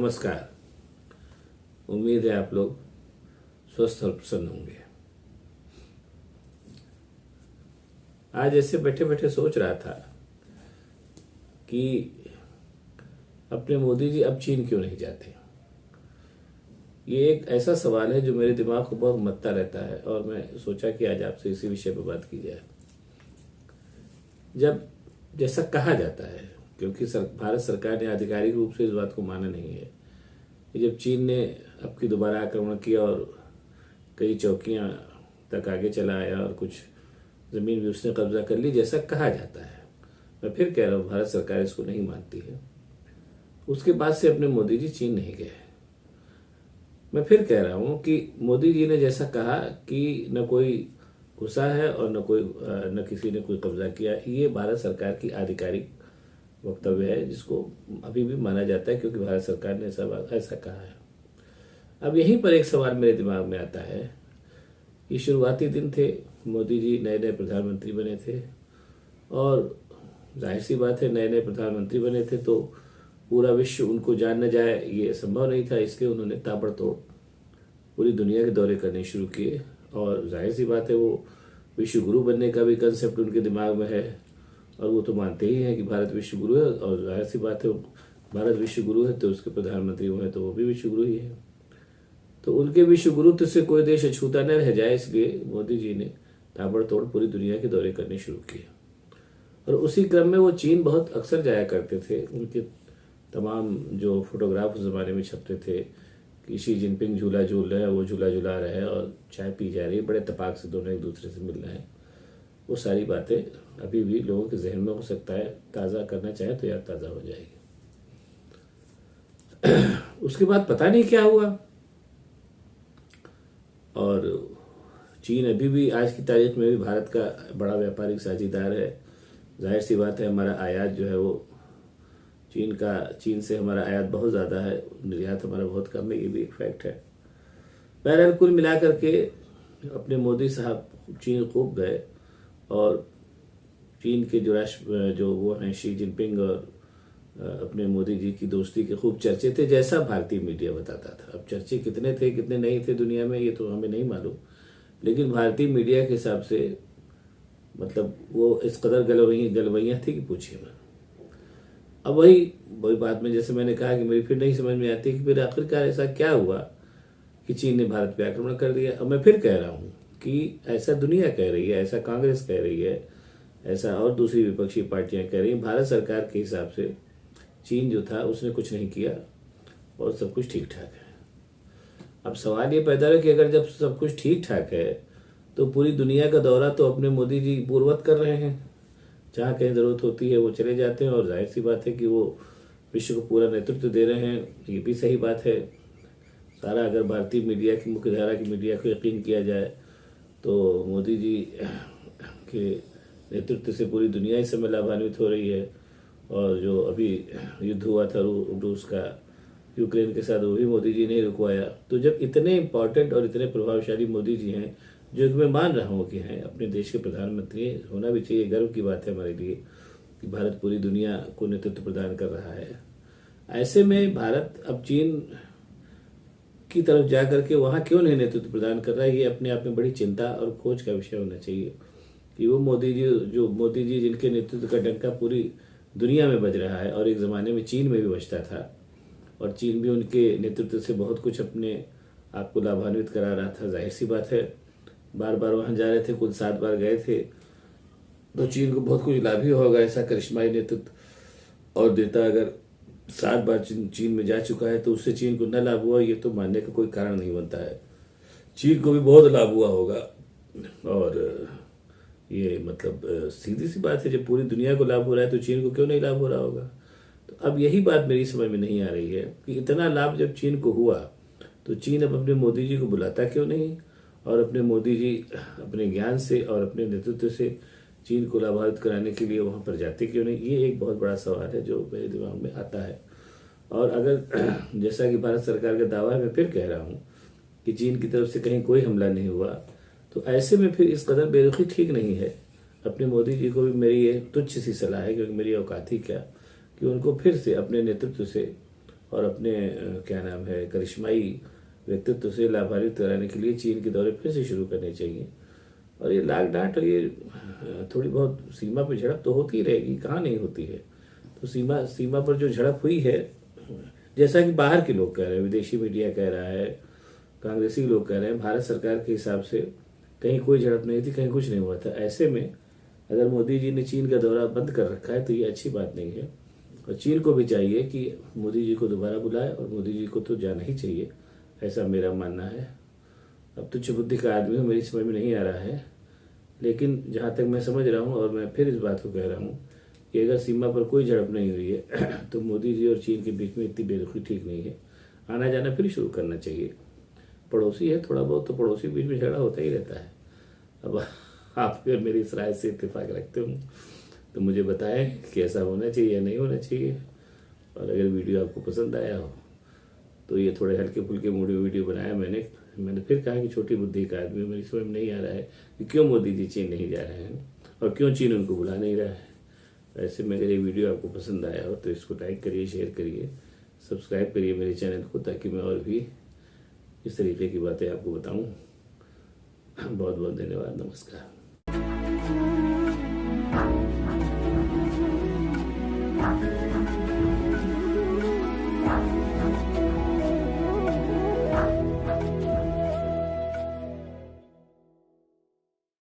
नमस्कार। उम्मीद है आप लोग स्वस्थ और प्रसन्न होंगे। आज ऐसे बैठे बैठे सोच रहा था कि अपने मोदी जी अब चीन क्यों नहीं जाते। ये एक ऐसा सवाल है जो मेरे दिमाग को बहुत मत्ता रहता है और मैं सोचा कि आज आपसे इसी विषय पर बात की जाए। जब जैसा कहा जाता है, क्योंकि भारत सरकार ने आधिकारिक रूप से इस बात को माना नहीं है कि जब चीन ने अब की दोबारा आक्रमण किया और कई चौकियां तक आगे चला आया और कुछ ज़मीन भी उसने कब्जा कर ली, जैसा कहा जाता है। मैं फिर कह रहा हूँ, भारत सरकार इसको नहीं मानती है। उसके बाद से अपने मोदी जी चीन नहीं गए। मैं फिर कह रहा हूँ कि मोदी जी ने जैसा कहा कि न कोई घुसा है और न किसी ने कोई कब्जा किया, ये भारत सरकार की आधिकारिक वक्तव्य है जिसको अभी भी माना जाता है, क्योंकि भारत सरकार ने ऐसा कहा है। अब यहीं पर एक सवाल मेरे दिमाग में आता है कि शुरुआती दिन थे, मोदी जी नए नए प्रधानमंत्री बने थे और जाहिर सी बात है, नए नए प्रधानमंत्री बने थे तो पूरा विश्व उनको जान न जाए ये संभव नहीं था। इसलिए उन्होंने ताबड़तोड़ पूरी दुनिया के दौरे करने शुरू किए और जाहिर सी बात है, वो विश्व गुरु बनने का भी कंसेप्ट उनके दिमाग में है और वो तो मानते ही हैं कि भारत विश्व गुरु है। और जाहिर सी बात है, भारत विश्व गुरु है तो उसके प्रधानमंत्री वो है तो वो भी विश्व गुरु ही है। तो उनके विश्व गुरुत्व से कोई देश अछूता न रह जाए, इसलिए मोदी जी ने ताबड़तोड़ पूरी दुनिया के दौरे करने शुरू किए। और उसी क्रम में वो चीन बहुत अक्सर जाया करते थे। उनके तमाम जो फोटोग्राफ उस ज़माने में छपते थे कि शी जिनपिंग झूला झूल रहे हैं, वो झूला झूला रहे हैं और चाय पी जा रही है, बड़े तपाक से दोनों एक दूसरे से मिल रहे हैं। वो सारी बातें अभी भी लोगों के जहन में, हो सकता है ताज़ा करना चाहे तो याद ताज़ा हो जाएगी। उसके बाद पता नहीं क्या हुआ और चीन अभी भी आज की तारीख में भी भारत का बड़ा व्यापारिक साझेदार है। जाहिर सी बात है, हमारा आयात जो है वो चीन से हमारा आयात बहुत ज़्यादा है, निर्यात हमारा बहुत कम है, ये भी एक फैक्ट है। बहरहाल कुल मिलाकर के अपने मोदी साहब चीन खूब गए और चीन के जो वो हैं शी जिनपिंग और अपने मोदी जी की दोस्ती के खूब चर्चे थे, जैसा भारतीय मीडिया बताता था। अब चर्चे कितने थे कितने नहीं थे दुनिया में, ये तो हमें नहीं मालूम, लेकिन भारतीय मीडिया के हिसाब से मतलब वो इस कदर गलवैयाँ थी कि पूछिए मत। अब वही बात में, जैसे मैंने कहा कि मेरी फिर नहीं समझ में आती कि फिर आखिरकार ऐसा क्या हुआ कि चीन ने भारत पे आक्रमण कर दिया। अब मैं फिर कह रहा हूँ कि ऐसा दुनिया कह रही है, ऐसा कांग्रेस कह रही है, ऐसा और दूसरी विपक्षी पार्टियां कह रही हैं। भारत सरकार के हिसाब से चीन जो था उसने कुछ नहीं किया और सब कुछ ठीक ठाक है। अब सवाल ये पैदा है कि अगर जब सब कुछ ठीक ठाक है तो पूरी दुनिया का दौरा तो अपने मोदी जी पूर्ववत कर रहे हैं, जहाँ कहीं ज़रूरत होती है वो चले जाते हैं और जाहिर सी बात है कि वो विश्व को पूरा नेतृत्व दे रहे हैं, ये भी सही बात है। सारा अगर भारतीय मीडिया की मुख्यधारा की मीडिया को यकीन किया जाए तो मोदी जी के नेतृत्व से पूरी दुनिया इस समय लाभान्वित हो रही है। और जो अभी युद्ध हुआ था रूस का यूक्रेन के साथ, वो भी मोदी जी ने रुकवाया। तो जब इतने इम्पॉर्टेंट और इतने प्रभावशाली मोदी जी हैं, जो मैं मान रहा हूँ कि हैं अपने देश के प्रधानमंत्री, होना भी चाहिए, गर्व की बात है हमारे लिए कि भारत पूरी दुनिया को नेतृत्व प्रदान कर रहा है। ऐसे में भारत अब चीन की तरफ जा करके वहाँ क्यों नहीं नेतृत्व प्रदान कर रहा है, ये अपने आप में बड़ी चिंता और खोज का विषय होना चाहिए कि वो मोदी जी जिनके नेतृत्व का डंका पूरी दुनिया में बज रहा है और एक ज़माने में चीन में भी बजता था और चीन भी उनके नेतृत्व से बहुत कुछ अपने आप को लाभान्वित करा रहा था। जाहिर सी बात है, बार बार वहाँ जा रहे थे, कुल 7 बार गए थे, तो चीन को बहुत कुछ लाभ ही होगा ऐसा करिश्माई नेतृत्व। और नेता अगर 7 बार चीन में जा चुका है तो उससे चीन को न लाभ हुआ, ये तो मानने का कोई कारण नहीं बनता है। चीन को भी बहुत लाभ हुआ होगा और ये मतलब सीधी सी बात है, जब पूरी दुनिया को लाभ हो रहा है तो चीन को क्यों नहीं लाभ हो रहा होगा। तो अब यही बात मेरी समझ में नहीं आ रही है कि इतना लाभ जब चीन को हुआ तो चीन अब अपने मोदी जी को बुलाता क्यों नहीं और अपने मोदी जी अपने ज्ञान से और अपने नेतृत्व से चीन को लाभान्वित कराने के लिए वहाँ पर जाते क्यों नहीं। ये एक बहुत बड़ा सवाल है जो मेरे दिमाग में आता है। और अगर जैसा कि भारत सरकार का दावा है, मैं फिर कह रहा हूँ कि चीन की तरफ से कहीं कोई हमला नहीं हुआ, तो ऐसे में फिर इस कदर बेरुखी ठीक नहीं है। अपने मोदी जी को भी मेरी ये तुच्छ सी सलाह है, क्योंकि मेरी औकात ही क्या, कि उनको फिर से अपने नेतृत्व से और अपने क्या नाम है करिश्माई व्यक्तित्व से लाभान्वित कराने के लिए चीन के दौरे फिर से शुरू करने चाहिए। और ये लाग डांट और ये थोड़ी बहुत सीमा पर झड़प तो होती रहेगी, कहाँ नहीं होती है। तो सीमा सीमा पर जो झड़प हुई है, जैसा कि बाहर के लोग कह रहे हैं, विदेशी मीडिया कह रहा है, कांग्रेसी लोग कह रहे हैं, भारत सरकार के हिसाब से कहीं कोई झड़प नहीं थी, कहीं कुछ नहीं हुआ था। ऐसे में अगर मोदी जी ने चीन का दौरा बंद कर रखा है तो ये अच्छी बात नहीं है। और चीन को भी चाहिए कि मोदी जी को दोबारा बुलाए, और मोदी जी को तो जाना ही चाहिए, ऐसा मेरा मानना है। अब तुच्छ बुद्धि का आदमी हूँ, मेरी समझ में नहीं आ रहा है, लेकिन जहाँ तक मैं समझ रहा हूँ, और मैं फिर इस बात को कह रहा हूँ कि अगर सीमा पर कोई झड़प नहीं हुई है तो मोदी जी और चीन के बीच में इतनी बेरुखी ठीक नहीं है। आना जाना फिर शुरू करना चाहिए। पड़ोसी है, थोड़ा बहुत तो पड़ोसी बीच में झगड़ा होता ही रहता है। अब आप अगर मेरी इस राय से इत्तेफाक रखते हो तो मुझे बताएं कि ऐसा होना चाहिए या नहीं होना चाहिए। और अगर वीडियो आपको पसंद आया हो तो ये थोड़े हल्के फुल्के मूड में वीडियो बनाया मैंने फिर कहा कि छोटी बुद्धि का आदमी, मेरी समझ में नहीं आ रहा है कि क्यों मोदी जी चीन नहीं जा रहे हैं और क्यों चीन उनको बुला नहीं रहा है। ऐसे में अगर ये वीडियो आपको पसंद आया हो तो इसको लाइक करिए, शेयर करिए, सब्सक्राइब करिए मेरे चैनल को, ताकि मैं और भी इस तरीके की बातें आपको बताऊं। बहुत बहुत धन्यवाद, नमस्कार।